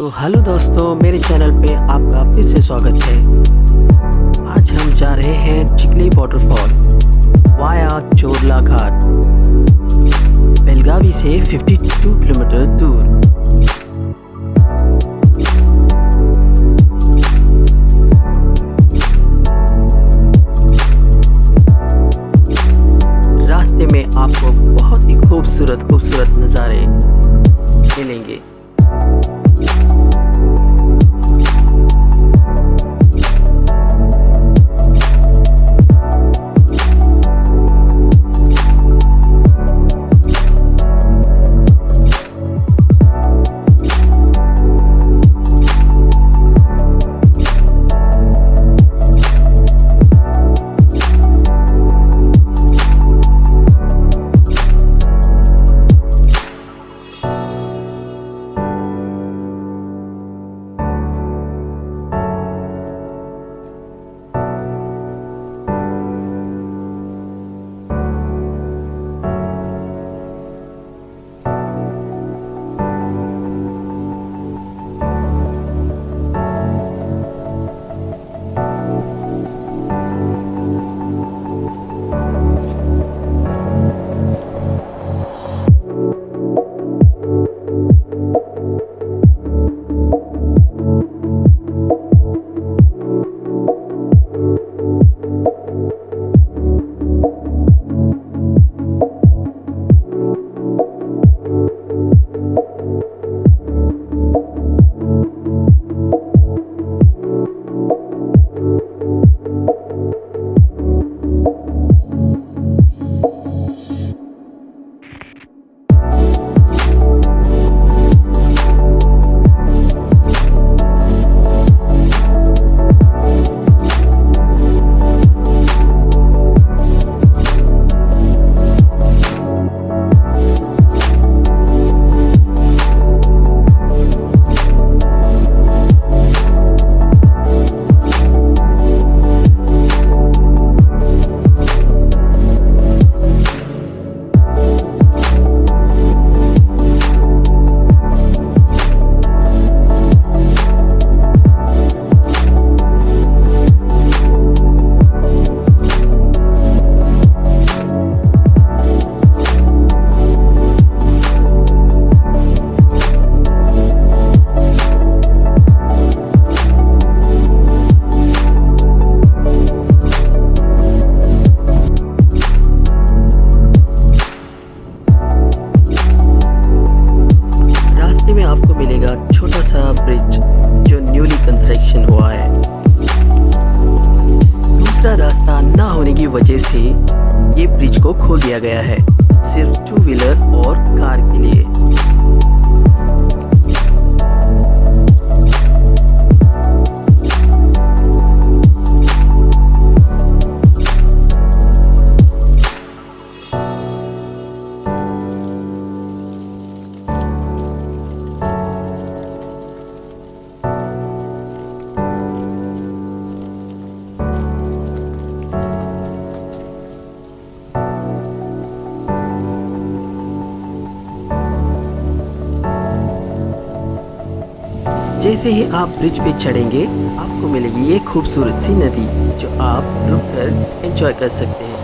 तो हेलो दोस्तों, मेरे चैनल पे आपका फिर से स्वागत है। आज हम जा रहे हैं चिखली वाटरफॉल वाया चोरला घाट, बेलगावी से 52 किलोमीटर दूर। रास्ते में आपको बहुत ही खूबसूरत नज़ारे मिलेंगे। में आपको मिलेगा छोटा सा ब्रिज जो न्यूली कंस्ट्रक्शन हुआ है। दूसरा रास्ता ना होने की वजह से ये ब्रिज को खोल दिया गया है, सिर्फ 2 व्हीलर और कार के लिए। जैसे ही आप ब्रिज पे चढ़ेंगे आपको मिलेगी ये खूबसूरत सी नदी जो आप रुककर एंजॉय कर सकते हैं।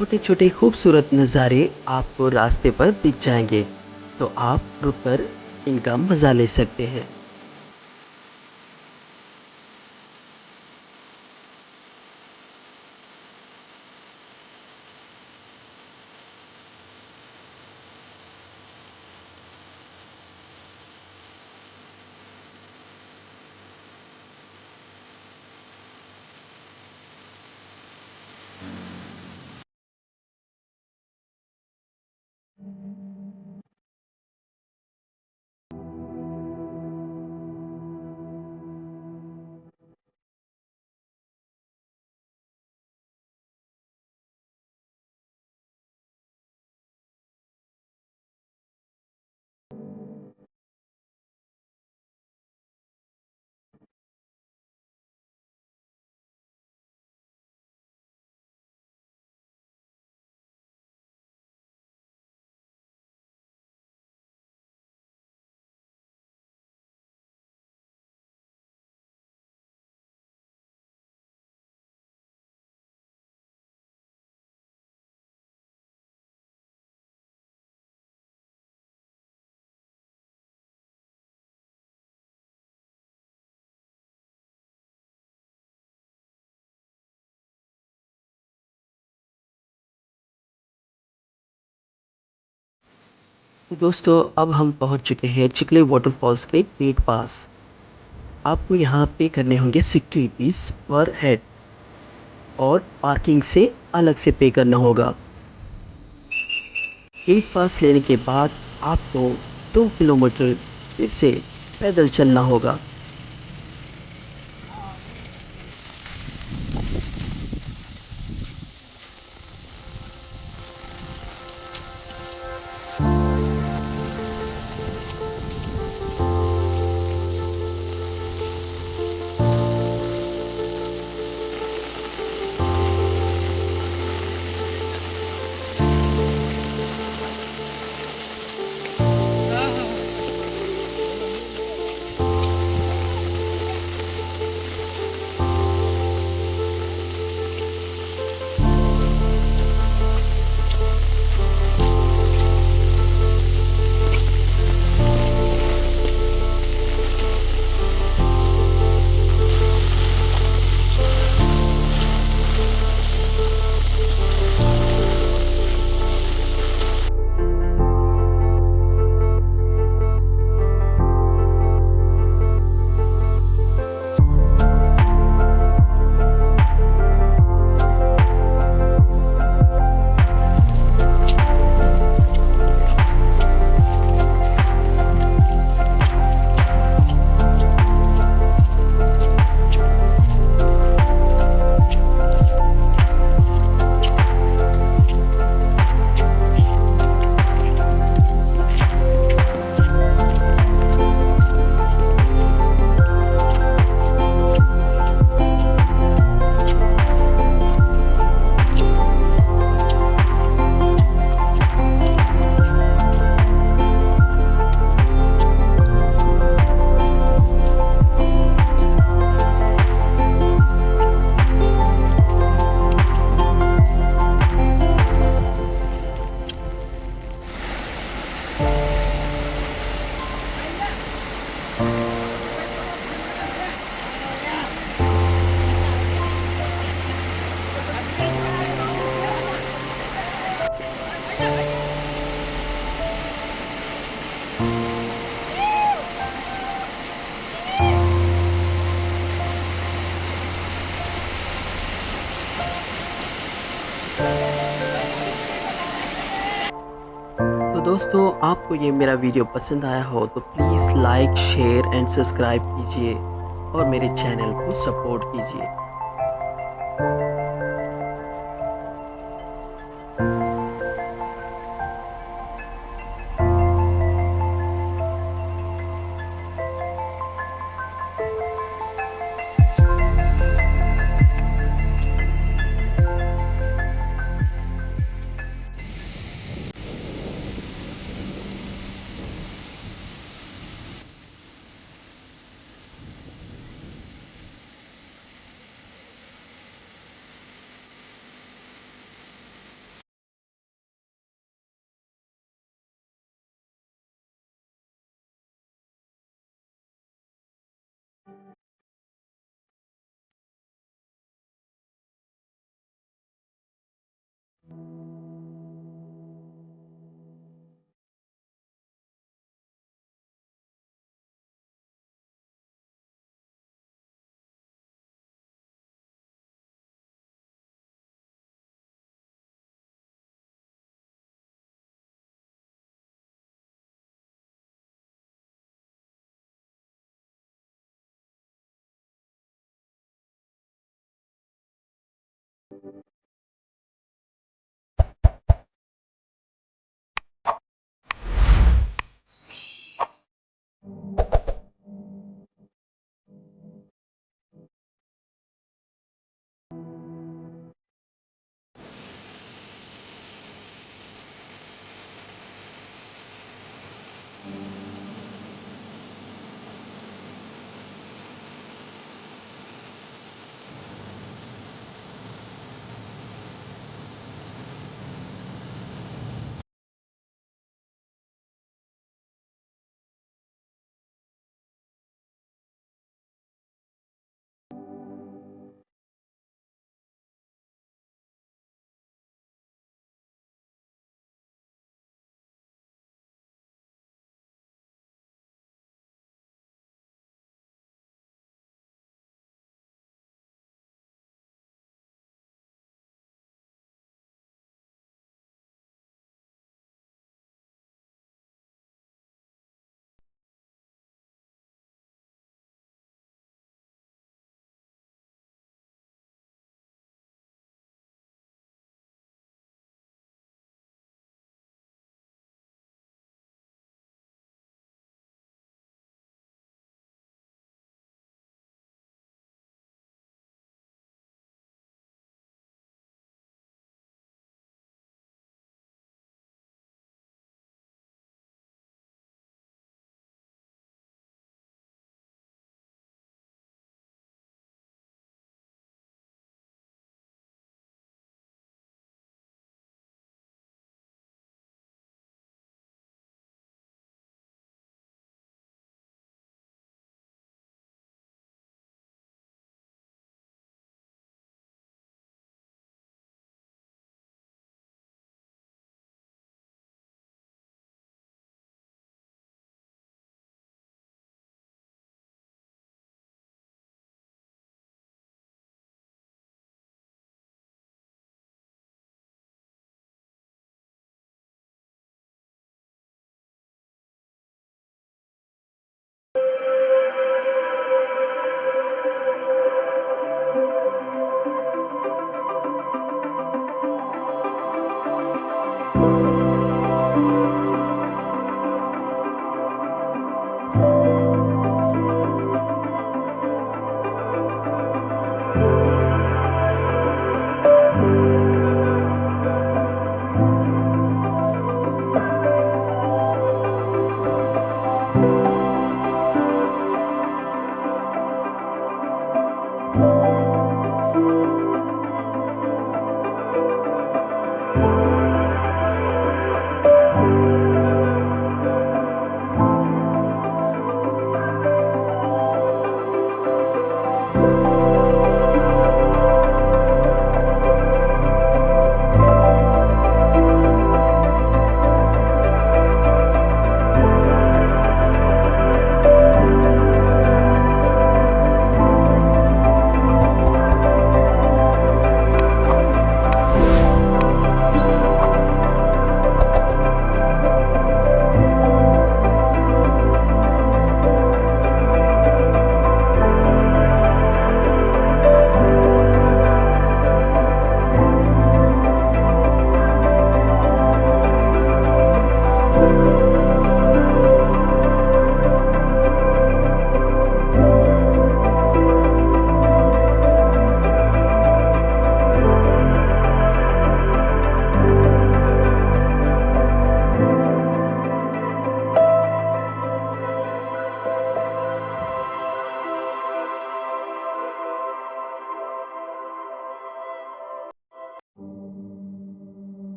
छोटे छोटे खूबसूरत नज़ारे आपको रास्ते पर दिख जाएंगे, तो आप रुककर इनका मज़ा ले सकते हैं। दोस्तों, अब हम पहुंच चुके हैं चिकले वाटरफॉल्स के गेट पास। आपको यहाँ पे करने होंगे 60 रुपीज़ पर हेड और पार्किंग से अलग से पे करना होगा। गेट पास लेने के बाद आपको 2 किलोमीटर फिर से पैदल चलना होगा। तो दोस्तों, आपको ये मेरा वीडियो पसंद आया हो तो please like share and subscribe कीजिए और मेरे चैनल को सपोर्ट कीजिए।